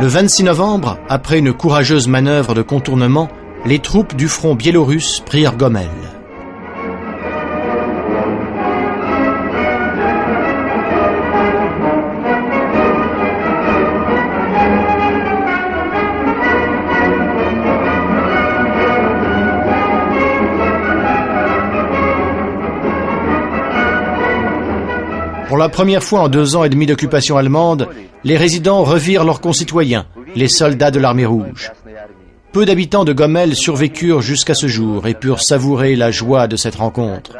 Le 26 novembre, après une courageuse manœuvre de contournement, les troupes du front biélorusse prirent Gomel. Pour la première fois en 2 ans et demi d'occupation allemande, les résidents revirent leurs concitoyens, les soldats de l'armée rouge. Peu d'habitants de Gomel survécurent jusqu'à ce jour et purent savourer la joie de cette rencontre.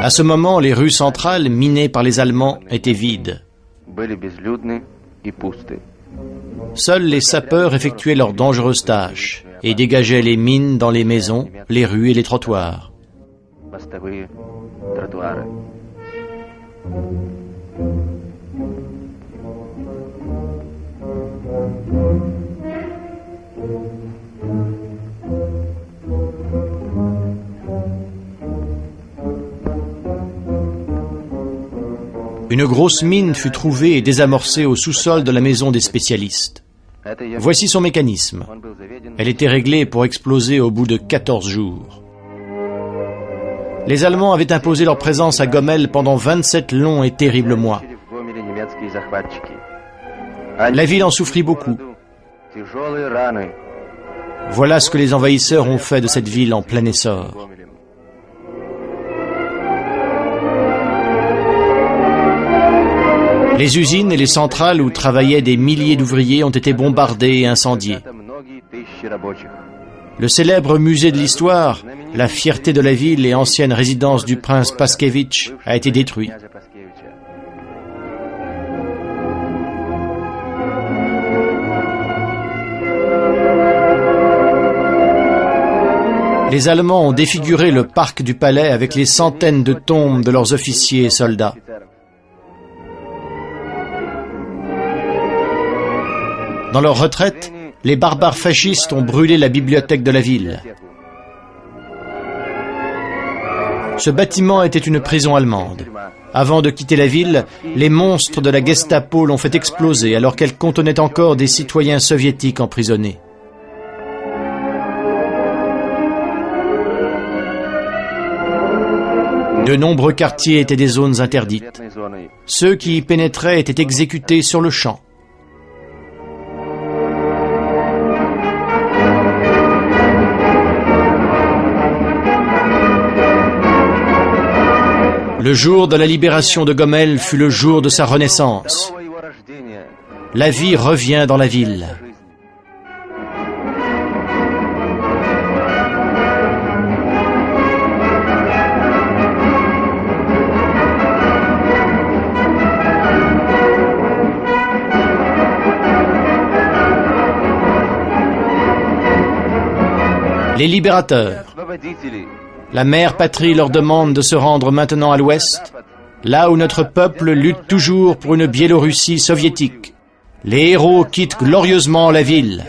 À ce moment, les rues centrales, minées par les Allemands, étaient vides. Seuls les sapeurs effectuaient leurs dangereuses tâches et dégageaient les mines dans les maisons, les rues et les trottoirs. Une grosse mine fut trouvée et désamorcée au sous-sol de la maison des spécialistes. Voici son mécanisme. Elle était réglée pour exploser au bout de 14 jours. Les Allemands avaient imposé leur présence à Gomel pendant 27 longs et terribles mois. La ville en souffrit beaucoup. Voilà ce que les envahisseurs ont fait de cette ville en plein essor. Les usines et les centrales où travaillaient des milliers d'ouvriers ont été bombardées et incendiées. Le célèbre musée de l'histoire, la fierté de la ville et ancienne résidence du prince Paskevitch, a été détruit. Les Allemands ont défiguré le parc du palais avec les centaines de tombes de leurs officiers et soldats. Dans leur retraite, les barbares fascistes ont brûlé la bibliothèque de la ville. Ce bâtiment était une prison allemande. Avant de quitter la ville, les monstres de la Gestapo l'ont fait exploser alors qu'elle contenait encore des citoyens soviétiques emprisonnés. De nombreux quartiers étaient des zones interdites. Ceux qui y pénétraient étaient exécutés sur le champ. Le jour de la libération de Gomel fut le jour de sa renaissance. La vie revient dans la ville. Les libérateurs. La mère patrie leur demande de se rendre maintenant à l'ouest, là où notre peuple lutte toujours pour une Biélorussie soviétique. Les héros quittent glorieusement la ville.